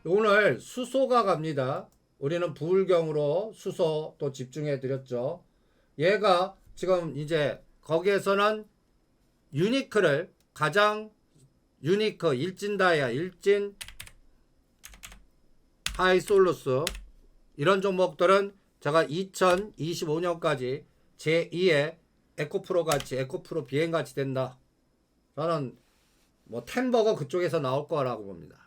오늘 수소가 갑니다. 우리는 부울경으로 수소 또 집중해 드렸죠. 얘가 지금 이제 거기에서는 유니크를 가장 유니크 일진다이아 일진 하이솔루스 이런 종목들은 제가 2025년까지 제2의 에코프로 같이 에코프로 비행 같이 된다. 저는 뭐 템버거 그쪽에서 나올 거라고 봅니다.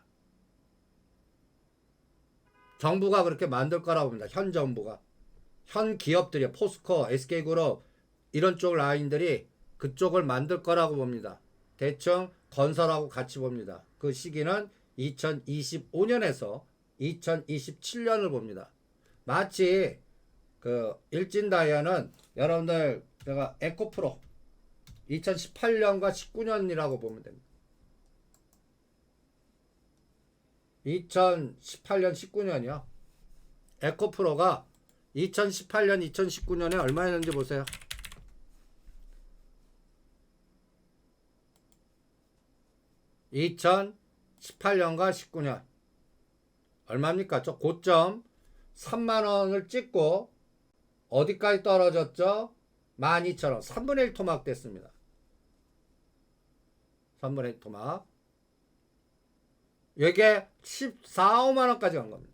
정부가 그렇게 만들 거라고 봅니다. 현 정부가. 현 기업들이 포스코, SK그룹 이런 쪽 라인들이 그쪽을 만들 거라고 봅니다. 대충 건설하고 같이 봅니다. 그 시기는 2025년에서 2027년을 봅니다. 마치 그 일진다이아는 여러분들 제가 에코프로 2018년과 19년이라고 보면 됩니다. 2018년 19년이요. 에코프로가 2018년 2019년에 얼마였는지 보세요. (2018년과 19년) 얼마입니까? 저 고점 3만원을 찍고 어디까지 떨어졌죠? 12,000원 3분의 1 토막 됐습니다. 3분의 1 토막. 이게 14, 5만원까지 간 겁니다.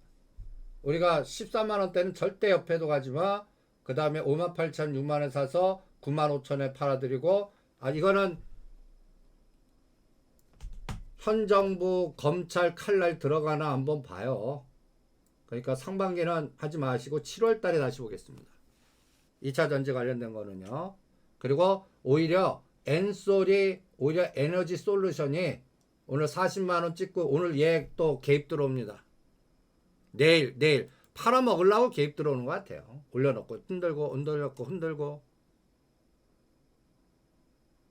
우리가 13만원대는 절대 옆에도 가지마. 그 다음에 58,000, 6만원에 사서 95,000원에 팔아드리고, 이거는 현 정부 검찰 칼날 들어가나 한번 봐요. 그러니까 상반기는 하지 마시고 7월 달에 다시 보겠습니다. 2차 전지 관련된 거는요. 그리고 오히려 엔솔이 오히려 에너지 솔루션이 오늘 40만원 찍고 오늘 얘 또 개입 들어옵니다. 내일 팔아먹으려고 개입 들어오는 것 같아요. 올려놓고 흔들고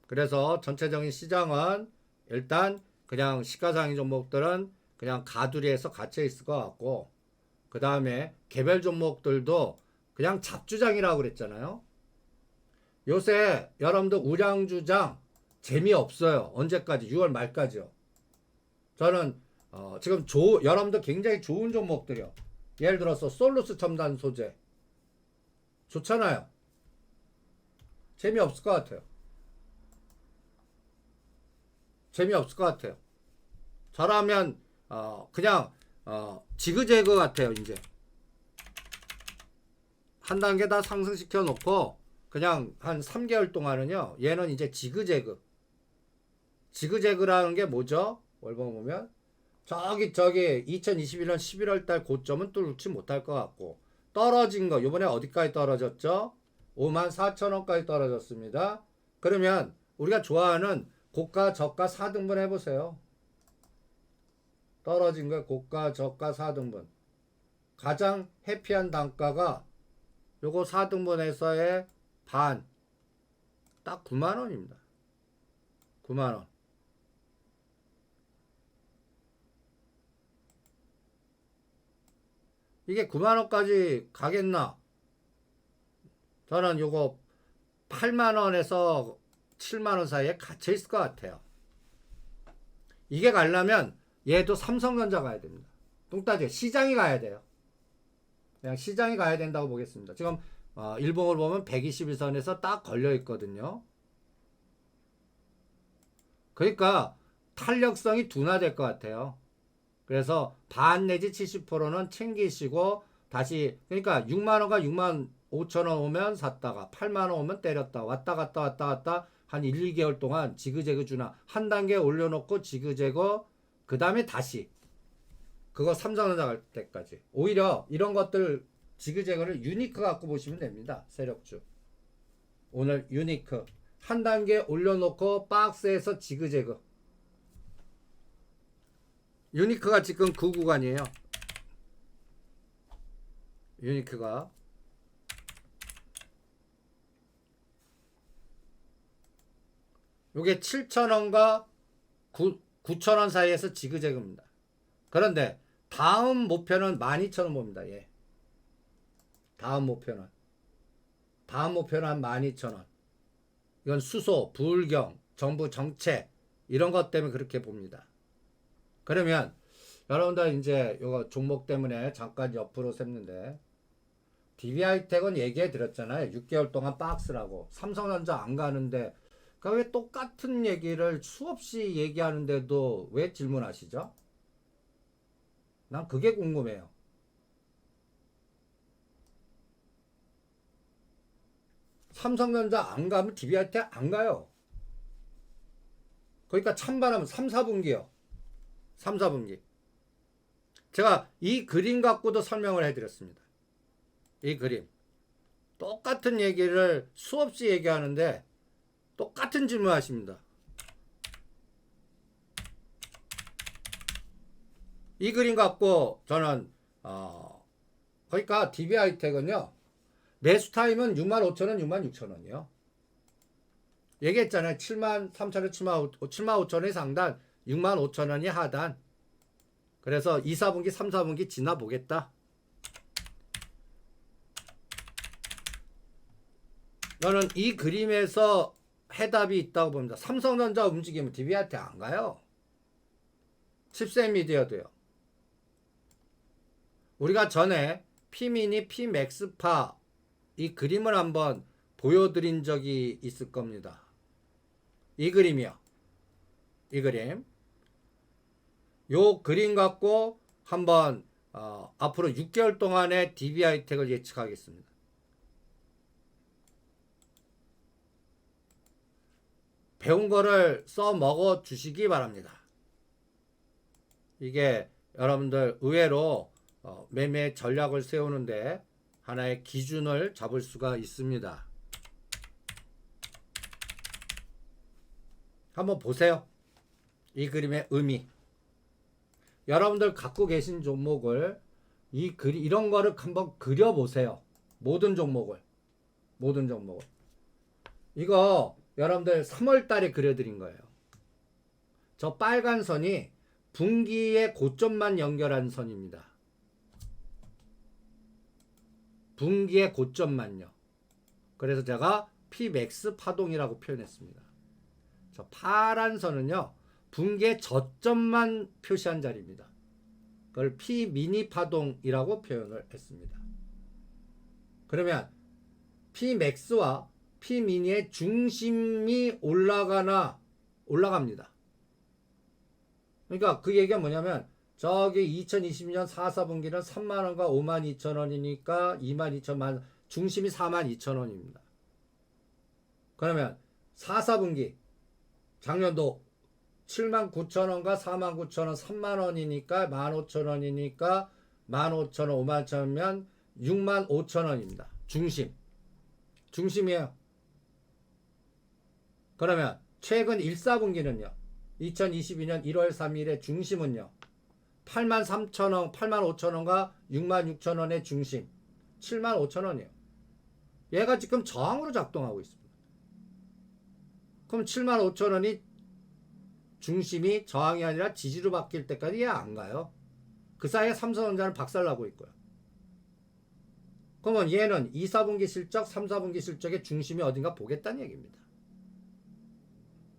그래서 전체적인 시장은 일단 그냥 시가상위 종목들은 그냥 가두리에서 갇혀 있을 것 같고, 그 다음에 개별 종목들도 그냥 잡주장이라고 그랬잖아요. 요새 여러분들 우량주장 재미없어요. 언제까지? 6월 말까지요. 저는 지금 여러분들 굉장히 좋은 종목들이요. 예를 들어서 솔루스 첨단 소재 좋잖아요. 재미없을 것 같아요. 저라면 그냥 지그재그 같아요. 이제 한 단계 다 상승시켜 놓고 그냥 한 3개월 동안은요. 얘는 이제 지그재그라는 게 뭐죠? 월봉 보면 저기 2021년 11월 달 고점은 뚫지 못할 것 같고, 떨어진 거 요번에 어디까지 떨어졌죠? 54,000원까지 떨어졌습니다. 그러면 우리가 좋아하는 고가 저가 4등분 해보세요. 떨어진 거 고가 저가 4등분. 가장 해피한 단가가 요거 4등분에서의 반, 딱 9만원입니다. 9만원. 이게 9만원까지 가겠나? 저는 요거 8만원에서 7만원 사이에 갇혀 있을 것 같아요. 이게 가려면 얘도 삼성전자 가야 됩니다. 뚱따지 시장이 가야 돼요. 그냥 시장이 가야 된다고 보겠습니다. 지금 일봉을 보면 121선에서 딱 걸려 있거든요. 그러니까 탄력성이 둔화될 것 같아요. 그래서 반 내지 70%는 챙기시고 다시, 그러니까 6만원과 6만 5천원 오면 샀다가 8만원 오면 때렸다 왔다 갔다 한 1, 2개월 동안 지그재그 주나 한 단계 올려놓고 지그재그, 그 다음에 다시 그거 삼성전자 갈 때까지. 오히려 이런 것들 지그재그를 유니크 갖고 보시면 됩니다. 세력주 오늘 유니크 한 단계 올려놓고 박스에서 지그재그. 유니크가 지금 그 구간이에요. 유니크가 요게 7,000원과 9,000원 사이에서 지그재그입니다. 그런데 다음 목표는 12,000원 봅니다. 예. 다음 목표는 한 12,000원. 이건 수소, 부울경, 정부 정책 이런 것 때문에 그렇게 봅니다. 그러면 여러분들 이제 이거 종목 때문에 잠깐 옆으로 샜는데 DB하이텍은 얘기해 드렸잖아요. 6개월 동안 박스라고. 삼성전자 안 가는데 그러니까 왜 똑같은 얘기를 수없이 얘기하는데도 왜 질문하시죠? 난 그게 궁금해요. 삼성전자 안 가면 DB하이텍 안 가요. 그러니까 찬바람은 3, 4분기요. 3, 4분기. 제가 이 그림 갖고도 설명을 해드렸습니다. 이 그림. 똑같은 얘기를 수없이 얘기하는데 똑같은 질문 하십니다. 이 그림 갖고 저는 그러니까 DB하이텍은요. 매수 타임은 65,000원, 66,000원이요. 얘기했잖아요. 73,000원, 75,000원이 상단, 65,000원이 하단. 그래서 2, 4분기, 3, 4분기 지나보겠다. 저는 이 그림에서 해답이 있다고 봅니다. 삼성전자 움직이면 DB하이텍 안 가요. 칩셋미디어도요. 우리가 전에 P미니, P맥스파 이 그림을 한번 보여드린 적이 있을 겁니다. 이 그림이요. 이 그림. 요 그림 갖고 한번 앞으로 6개월 동안의 DB하이텍을 예측하겠습니다. 배운 거를 써먹어 주시기 바랍니다. 이게 여러분들 의외로 매매 전략을 세우는데 하나의 기준을 잡을 수가 있습니다. 한번 보세요. 이 그림의 의미. 여러분들 갖고 계신 종목을 이런 거를 한번 그려보세요. 모든 종목을. 이거 여러분들 3월 달에 그려드린 거예요. 저 빨간 선이 분기의 고점만 연결한 선입니다. 분기의 고점만요. 그래서 제가 P맥스 파동이라고 표현했습니다. 저 파란 선은요. 분기의 저점만 표시한 자리입니다. 그걸 P미니 파동이라고 표현을 했습니다. 그러면 P맥스와 P미니의 중심이 올라갑니다. 그러니까 그 얘기가 뭐냐면 저기 2020년 4, 4분기는 3만원과 52,000원이니까 22,000만 중심이 42,000원입니다. 그러면 4, 4분기 작년도 79,000원과 49,000원 3만원이니까 15,000원이니까 15,000원 51,000원이면 65,000원입니다. 중심이에요. 그러면 최근 1, 4분기는요. 2022년 1월 3일의 중심은요. 83,000원, 85,000원과 66,000원의 중심 75,000원이에요. 얘가 지금 저항으로 작동하고 있습니다. 그럼 75,000원이 중심이 저항이 아니라 지지로 바뀔 때까지 얘 안 가요. 그 사이에 삼성전자는 박살나고 있고요. 그러면 얘는 2, 4분기 실적, 3, 4분기 실적의 중심이 어딘가 보겠다는 얘기입니다.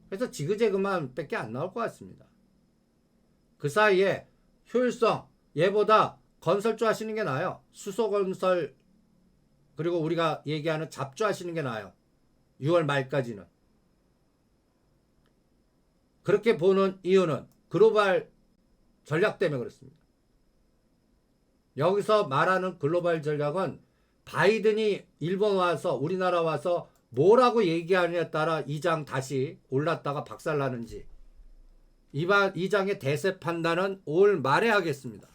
그래서 지그재그만 밖에 안 나올 것 같습니다. 그 사이에 효율성, 얘보다 건설주 하시는 게 나아요. 수소건설 그리고 우리가 얘기하는 잡주 하시는 게 나아요. 6월 말까지는. 그렇게 보는 이유는 글로벌 전략 때문에 그렇습니다. 여기서 말하는 글로벌 전략은 바이든이 일본 와서 우리나라 와서 뭐라고 얘기하느냐에 따라 이 장 다시 올랐다가 박살나는지 이 장의 대세 판단은 올 말에 하겠습니다.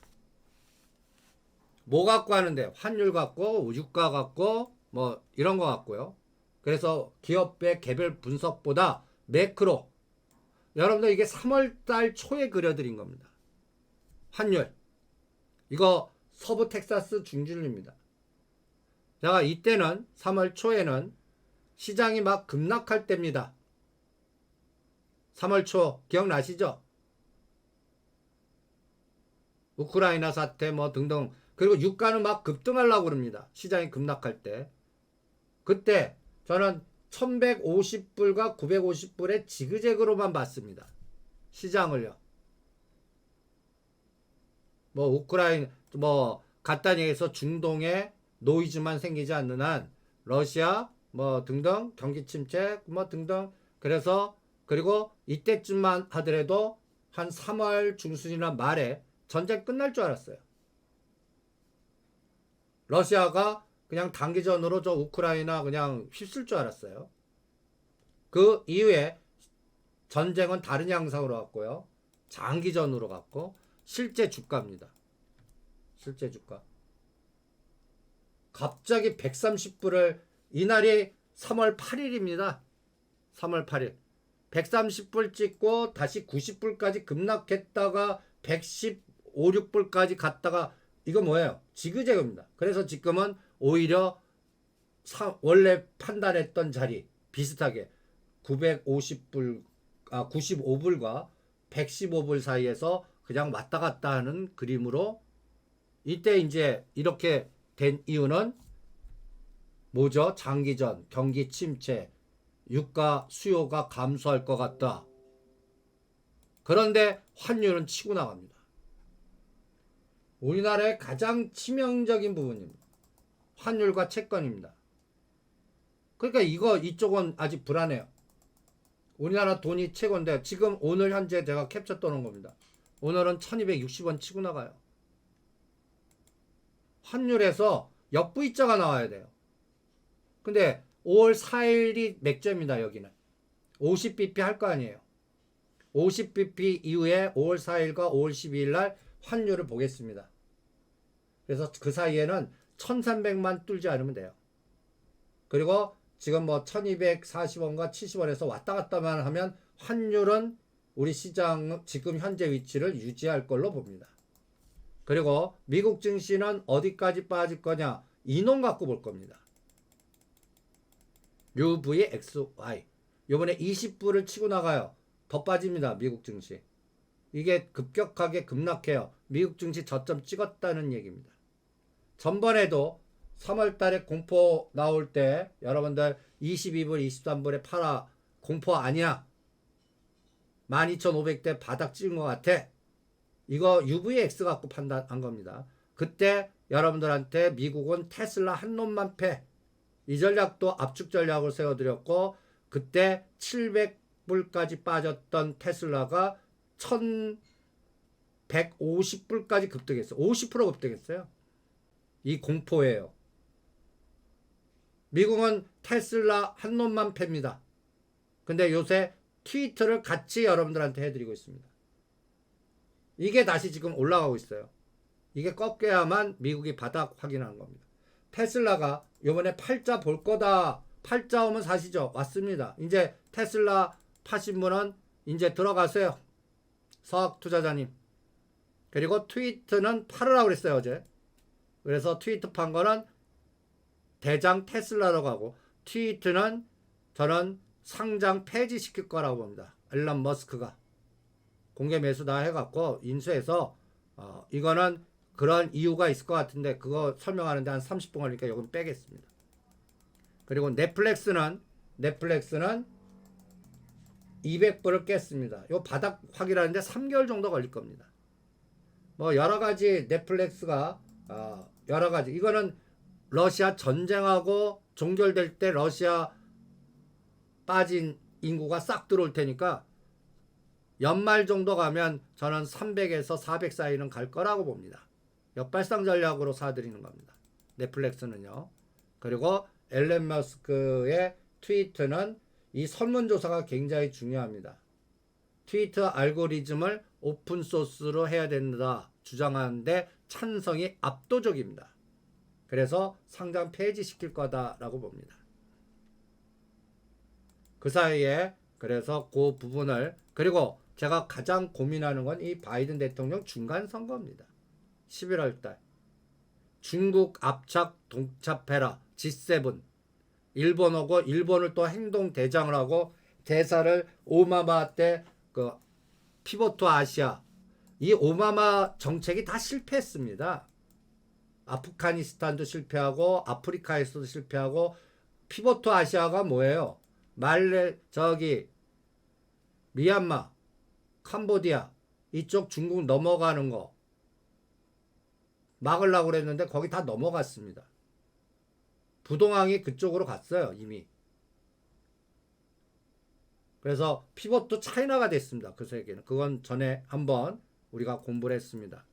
뭐 갖고 하는데 환율 갖고 유가 갖고 뭐 이런 거 갖고요. 그래서 기업의 개별 분석보다 매크로 여러분들 이게 3월달 초에 그려드린 겁니다. 환율 이거 서부 텍사스 중진리입니다. 제가 이때는 3월 초에는 시장이 막 급락할 때입니다. 3월 초 기억나시죠? 우크라이나 사태 뭐 등등 그리고 유가는 막 급등하려고 그럽니다. 시장이 급락할 때. 그때 저는 1150불과 950불의 지그재그로만 봤습니다. 시장을요. 뭐 우크라이나 뭐 간단히 해서 중동에 노이즈만 생기지 않는 한 러시아 뭐 등등 경기 침체 뭐 등등 그래서 그리고 이때쯤만 하더라도 한 3월 중순이나 말에 전쟁 끝날 줄 알았어요. 러시아가 그냥 단기전으로 저 우크라이나 그냥 휩쓸 줄 알았어요. 그 이후에 전쟁은 다른 양상으로 갔고요. 장기전으로 갔고 실제 주가입니다. 실제 주가. 갑자기 130불을 이날이 3월 8일입니다. 3월 8일. 130불 찍고 다시 90불까지 급락했다가 115, 6불까지 갔다가 이거 뭐예요? 지그재그입니다. 그래서 지금은 오히려 원래 판단했던 자리 비슷하게 950불 95불과 115불 사이에서 그냥 왔다 갔다 하는 그림으로 이때 이제 이렇게 된 이유는 뭐죠? 장기전, 경기 침체, 유가 수요가 감소할 것 같다. 그런데 환율은 치고 나갑니다. 우리나라의 가장 치명적인 부분입니다. 환율과 채권입니다. 그러니까 이쪽은 아직 불안해요. 우리나라 돈이 최고인데 지금 오늘 현재 제가 캡처 떠놓은 겁니다. 오늘은 1260원 치고 나가요. 환율에서 역부이자가 나와야 돼요. 근데 5월 4일이 맥점입니다. 여기는 50bp 할 거 아니에요. 50bp 이후에 5월 4일과 5월 12일 날 환율을 보겠습니다. 그래서 그 사이에는 1300만 뚫지 않으면 돼요. 그리고 지금 뭐 1240원과 70원에서 왔다 갔다만 하면 환율은 우리 시장 지금 현재 위치를 유지할 걸로 봅니다. 그리고 미국 증시는 어디까지 빠질 거냐? 이놈 갖고 볼 겁니다. UVXY. 요번에 20불을 치고 나가요. 더 빠집니다. 미국 증시. 이게 급격하게 급락해요. 미국 증시 저점 찍었다는 얘기입니다. 전번에도 3월 달에 공포 나올 때 여러분들 22불, 23불에 팔아. 공포 아니야. 12,500대 바닥 찍은 것 같아. 이거 UVX 갖고 판단한 겁니다. 그때 여러분들한테 미국은 테슬라 한 놈만 패. 이 전략도 압축 전략을 세워드렸고 그때 700불까지 빠졌던 테슬라가 1150불까지 급등했어요. 50% 급등했어요. 이 공포예요. 미국은 테슬라 한 놈만 팹니다. 근데 요새 트위터를 같이 여러분들한테 해드리고 있습니다. 이게 다시 지금 올라가고 있어요. 이게 꺾여야만 미국이 바닥 확인하는 겁니다. 테슬라가 요번에 팔자 볼 거다. 팔자 오면 사시죠. 왔습니다. 이제 테슬라 파신 분은 이제 들어가세요. 서학 투자자님. 그리고 트위터는 팔으라고 그랬어요. 어제. 그래서 트위터 판 거는 대장 테슬라라고 하고 트위터는 저는 상장 폐지시킬 거라고 봅니다. 일론 머스크가. 공개 매수 다 해갖고 인수해서 이거는 그런 이유가 있을 것 같은데 그거 설명하는데 한 30분 걸리니까 이건 빼겠습니다. 그리고 넷플릭스는 200불을 깼습니다. 요 바닥 확인하는데 3개월 정도 걸릴 겁니다. 뭐 여러 가지 넷플릭스가 여러 가지 이거는 러시아 전쟁하고 종결될 때 러시아 빠진 인구가 싹 들어올 테니까 연말 정도 가면 저는 300에서 400 사이는 갈 거라고 봅니다. 역발상 전략으로 사드리는 겁니다. 넷플릭스는요. 그리고 앨런 머스크의 트위터는 이 설문조사가 굉장히 중요합니다. 트위터 알고리즘을 오픈소스로 해야 된다 주장하는데 찬성이 압도적입니다. 그래서 상장 폐지시킬 거다라고 봅니다. 그 사이에 그래서 그 부분을 그리고 제가 가장 고민하는 건 이 바이든 대통령 중간 선거입니다. 11월 달. 중국 압착 동참해라. G7. 일본 오고 일본을 또 행동 대장을 하고 대사를 오바마 때 그 피보트 아시아 이 오바마 정책이 다 실패했습니다. 아프가니스탄도 실패하고 아프리카에서도 실패하고 피보트 아시아가 뭐예요? 미얀마, 캄보디아 이쪽 중국 넘어가는 거 막으려고 그랬는데 거기 다 넘어갔습니다. 부동항이 그쪽으로 갔어요, 이미. 그래서 피벗도 차이나가 됐습니다. 그 세계는. 그건 전에 한번 우리가 공부를 했습니다.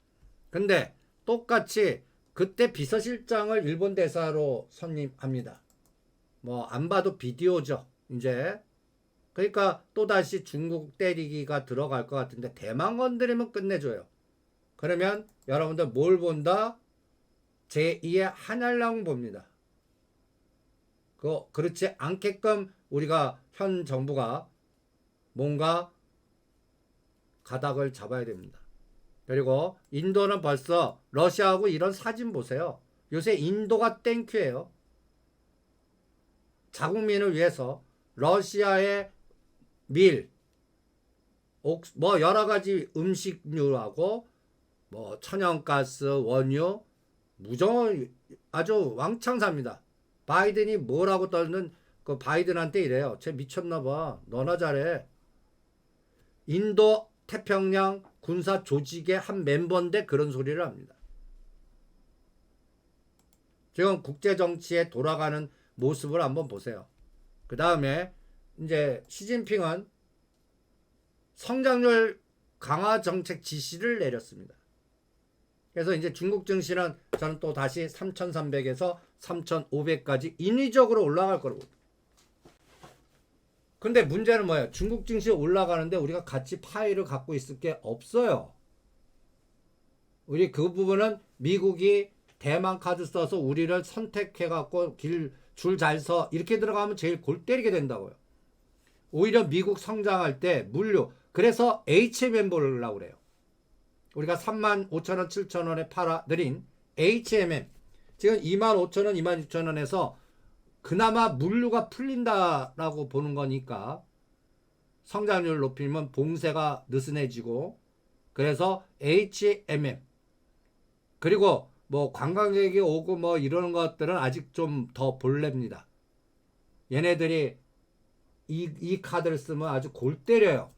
근데 똑같이 그때 비서실장을 일본 대사로 선임합니다. 뭐 안 봐도 비디오죠. 이제 그러니까 또다시 중국 때리기가 들어갈 것 같은데 대만 건드리면 끝내줘요. 그러면 여러분들 뭘 본다? 제2의 한알랑 봅니다. 그렇지 않게끔 우리가 현 정부가 뭔가 가닥을 잡아야 됩니다. 그리고 인도는 벌써 러시아하고 이런 사진 보세요. 요새 인도가 땡큐예요. 자국민을 위해서 러시아의 밀, 뭐 여러 가지 음식류하고 뭐 천연가스, 원유 무정 아주 왕창 삽니다. 바이든이 뭐라고 떨는 그 바이든한테 이래요. 쟤 미쳤나봐. 너나 잘해. 인도 태평양 군사 조직의 한 멤버인데 그런 소리를 합니다. 지금 국제 정치에 돌아가는 모습을 한번 보세요. 그 다음에 이제 시진핑은 성장률 강화 정책 지시를 내렸습니다. 그래서 이제 중국 증시는 저는 또 다시 3,300에서 3,500까지 인위적으로 올라갈 거라고. 근데 문제는 뭐예요? 중국 증시 올라가는데 우리가 같이 파이를 갖고 있을 게 없어요. 우리 그 부분은 미국이 대만 카드 써서 우리를 선택해 갖고 줄 잘 서 이렇게 들어가면 제일 골 때리게 된다고요. 오히려 미국 성장할 때 물류 그래서 HMM 보려고 그래요. 우리가 35,000원, 7,000원에 팔아드린 HMM 지금 25,000원, 26,000원에서 그나마 물류가 풀린다라고 보는 거니까 성장률 높이면 봉쇄가 느슨해지고 그래서 HMM 그리고 뭐 관광객이 오고 뭐 이런 것들은 아직 좀 더 볼렙니다. 얘네들이 이 카드를 쓰면 아주 골 때려요.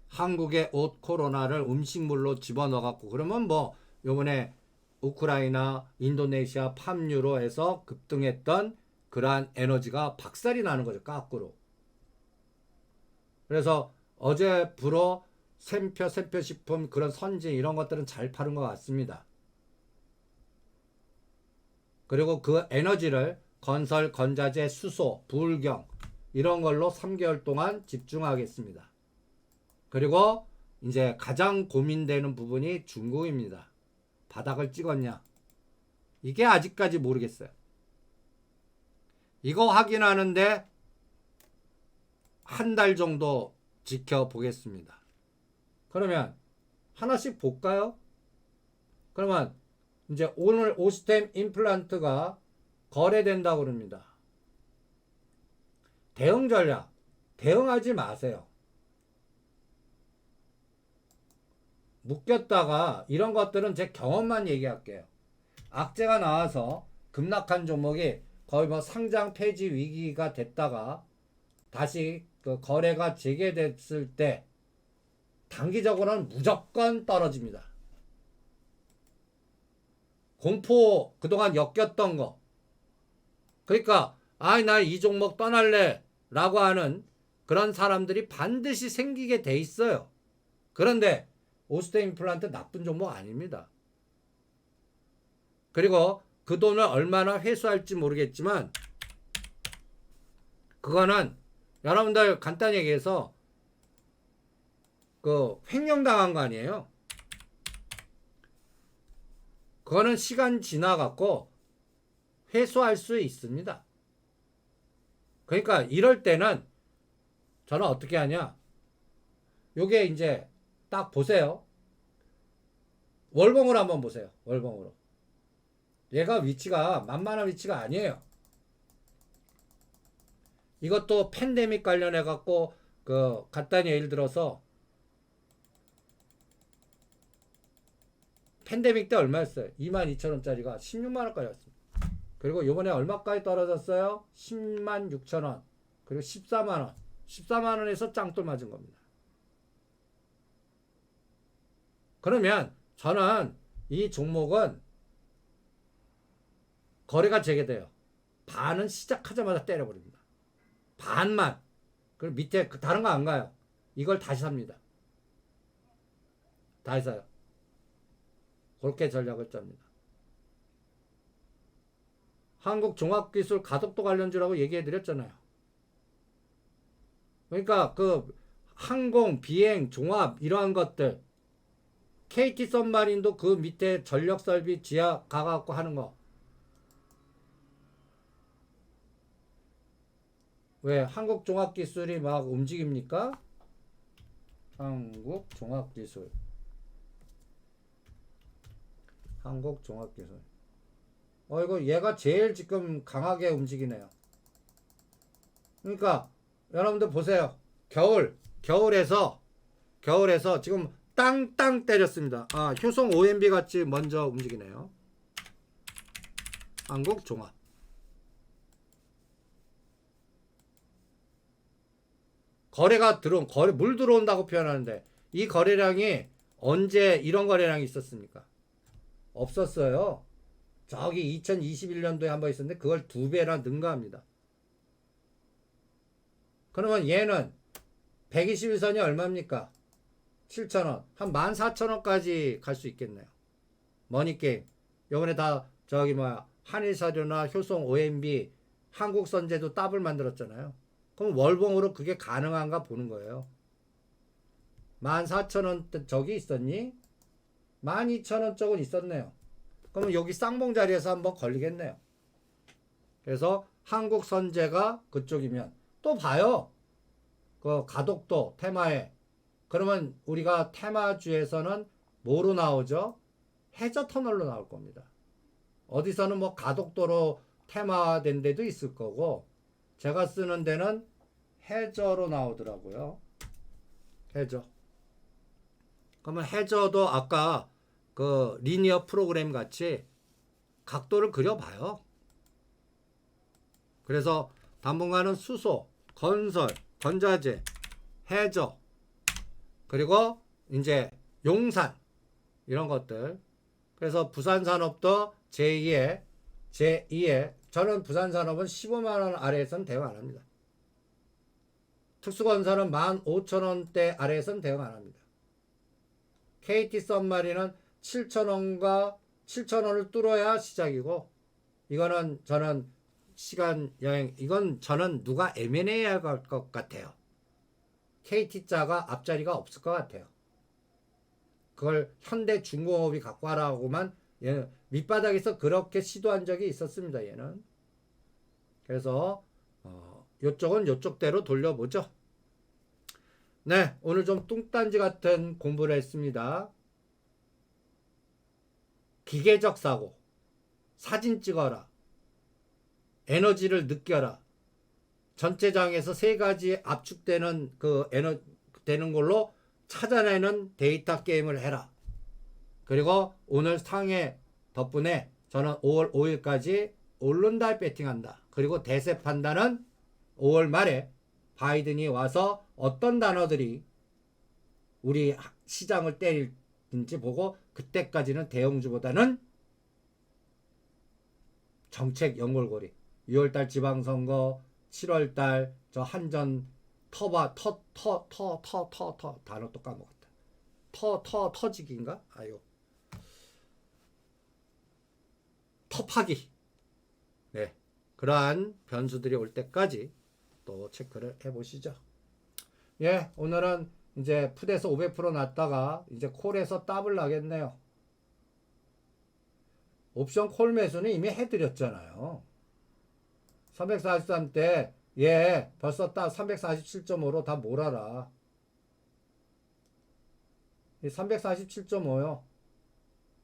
한국의 옷 코로나를 음식물로 집어넣어 갖고 그러면 뭐 요번에 우크라이나, 인도네시아, 팜유로 해서 급등했던 그러한 에너지가 박살이 나는 거죠. 거꾸로. 그래서 어제 불어 샘표식품 그런 선진 이런 것들은 잘 파는 것 같습니다. 그리고 그 에너지를 건설, 건자재, 수소, 불경 이런 걸로 3개월 동안 집중하겠습니다. 그리고 이제 가장 고민되는 부분이 중국입니다. 바닥을 찍었냐? 이게 아직까지 모르겠어요. 이거 확인하는데 한 달 정도 지켜보겠습니다. 그러면 하나씩 볼까요? 그러면 이제 오늘 오스템 임플란트가 거래된다고 그럽니다. 대응 전략, 대응하지 마세요. 묶였다가 이런 것들은 제 경험만 얘기할게요. 악재가 나와서 급락한 종목이 거의 뭐 상장 폐지 위기가 됐다가 다시 그 거래가 재개됐을 때 단기적으로는 무조건 떨어집니다. 공포 그동안 엮였던 거. 그러니까 나 이 종목 떠날래 라고 하는 그런 사람들이 반드시 생기게 돼 있어요. 그런데 오스템 임플란트 나쁜 종목 아닙니다. 그리고 그 돈을 얼마나 회수할지 모르겠지만 그거는 여러분들 간단히 얘기해서 그 횡령당한 거 아니에요. 그거는 시간 지나갖고 회수할 수 있습니다. 그러니까 이럴 때는 저는 어떻게 하냐. 요게 이제 딱 보세요. 월봉으로 한번 보세요. 월봉으로. 얘가 위치가 만만한 위치가 아니에요. 이것도 팬데믹 관련해 갖고 그 간단히 예를 들어서 팬데믹 때 얼마였어요? 22,000원짜리가 16만원까지 왔습니다. 그리고 요번에 얼마까지 떨어졌어요? 106,000원. 그리고 14만원. 14만원에서 짱돌 맞은 겁니다. 그러면 저는 이 종목은 거래가 재개돼요. 반은 시작하자마자 때려버립니다. 반만. 그리고 밑에 다른 거 안 가요. 이걸 다시 삽니다. 다시 사요. 그렇게 전략을 짭니다. 한국종합기술 가덕도 관련주라고 얘기해드렸잖아요. 그러니까 그 항공, 비행, 종합 이러한 것들 KT 썸마린도 그 밑에 전력설비 지하 가갖고 하는 거. 왜 한국종합기술이 막 움직입니까? 한국종합기술 이거 얘가 제일 지금 강하게 움직이네요. 그러니까 여러분들 보세요. 겨울에서 지금 땅땅 때렸습니다. 효성 OMB 같이 먼저 움직이네요. 한국종합 물 들어온다고 표현하는데 이 거래량이 언제 이런 거래량이 있었습니까? 없었어요. 저기 2021년도에 한번 있었는데 그걸 2배나 능가합니다. 그러면 얘는 121선이 얼마입니까? 7,000원. 한 14,000원까지 갈 수 있겠네요. 머니게임. 요번에 다 한일사료나 효성 OMB 한국선제도 더블 만들었잖아요. 그럼 월봉으로 그게 가능한가 보는 거예요. 14,000원 저기 있었니? 12,000원 쪽은 있었네요. 그러면 여기 쌍봉 자리에서 한번 걸리겠네요. 그래서 한국선제가 그쪽이면 또 봐요. 그 가덕도 테마에. 그러면 우리가 테마주에서는 뭐로 나오죠? 해저터널로 나올 겁니다. 어디서는 뭐 가덕도로 테마된 데도 있을 거고 제가 쓰는 데는 해저로 나오더라고요. 해저. 그러면 해저도 아까 그 리니어 프로그램 같이 각도를 그려봐요. 그래서 당분간은 수소, 건설, 건자재, 해저, 그리고 이제 용산 이런 것들. 그래서 부산산업도 제2의 저는 부산산업은 15만원 아래에서는 대응 안 합니다. 특수건설은 15,000원대 아래에서는 대응 안 합니다. KT 썸마린은 7,000원을 뚫어야 시작이고 이거는 저는 시간 여행 이건 저는 누가 M&A 할 것 같아요. KT자가 앞자리가 없을 것 같아요. 그걸 현대중공업이 갖고 하라고만 얘는 밑바닥에서 그렇게 시도한 적이 있었습니다. 얘는. 그래서 요쪽은 요쪽대로 돌려보죠. 네, 오늘 좀 뚱딴지 같은 공부를 했습니다. 기계적 사고, 사진 찍어라, 에너지를 느껴라, 전체장에서 3가지 압축되는 되는 걸로 찾아내는 데이터 게임을 해라. 그리고 오늘 상해 덕분에 저는 5월 5일까지 오른달 배팅한다. 그리고 대세 판단은 5월 말에 바이든이 와서 어떤 단어들이 우리 시장을 때릴지 보고 그때까지는 대형주보다는 정책 연골고리 6월달 지방선거 7월달 저 한전 단어 또 까먹었다. 터지기인가? 터파기. 네. 그러한 변수들이 올 때까지 또 체크를 해보시죠. 예, 오늘은 이제 풋에서 500% 났다가 이제 콜에서 더블 나겠네요. 옵션 콜 매수는 이미 해드렸잖아요. 343대 예 벌써 딱 347.5로 다 몰아라. 347.5요.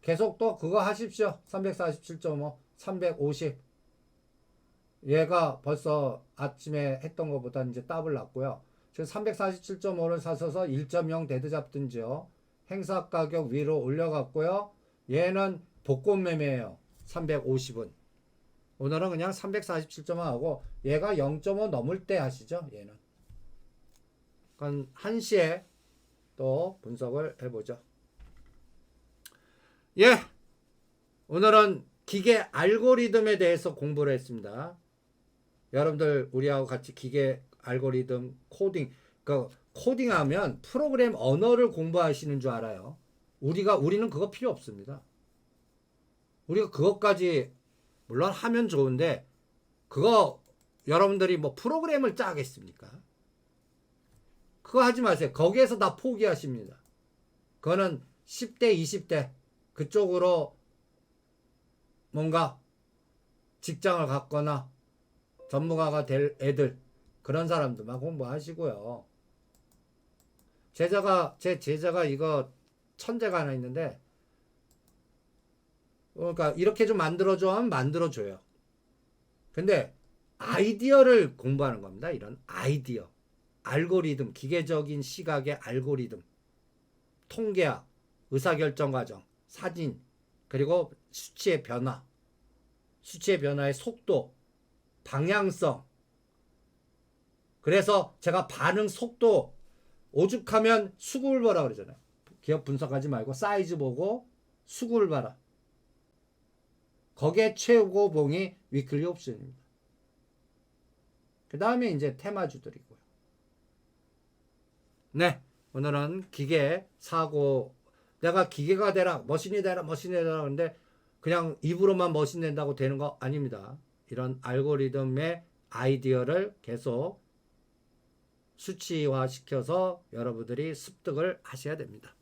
계속 또 그거 하십시오. 347.5 350 얘가 벌써 아침에 했던 것보다 이제 더블 났고요. 지금 347.5를 사셔서 1.0 데드 잡든지요. 행사 가격 위로 올려갔고요. 얘는 복권 매매예요. 350은. 오늘은 그냥 347.5 하고 얘가 0.5 넘을 때 하시죠. 얘는. 그건 1시에 또 분석을 해보죠. 예, 오늘은 기계 알고리즘에 대해서 공부를 했습니다. 여러분들 우리하고 같이 기계 알고리즘 코딩, 그 코딩하면 프로그램 언어를 공부하시는 줄 알아요. 우리는 그거 필요 없습니다. 우리가 그것까지 물론 하면 좋은데 그거 여러분들이 뭐 프로그램을 짜겠습니까? 그거 하지 마세요. 거기에서 다 포기하십니다. 그거는 10대, 20대 그쪽으로 뭔가 직장을 갖거나 전문가가 될 애들 그런 사람들만 공부하시고요. 제 제자가 이거 천재가 하나 있는데 그러니까 이렇게 좀 만들어줘 하면 만들어줘요. 근데 아이디어를 공부하는 겁니다. 이런 아이디어. 알고리즘, 기계적인 시각의 알고리즘, 통계학, 의사결정 과정, 사진, 그리고 수치의 변화, 수치의 변화의 속도, 방향성. 그래서 제가 반응 속도 오죽하면 수급을 보라 그러잖아요. 기업 분석하지 말고 사이즈 보고 수급을 봐라. 거기에 최고봉이 위클리 옵션입니다. 그 다음에 이제 테마주들이고요. 네, 오늘은 기계 사고 내가 기계가 되라 머신이 되라 근데 그냥 입으로만 머신 된다고 되는 거 아닙니다. 이런 알고리즘의 아이디어를 계속 수치화 시켜서 여러분들이 습득을 하셔야 됩니다.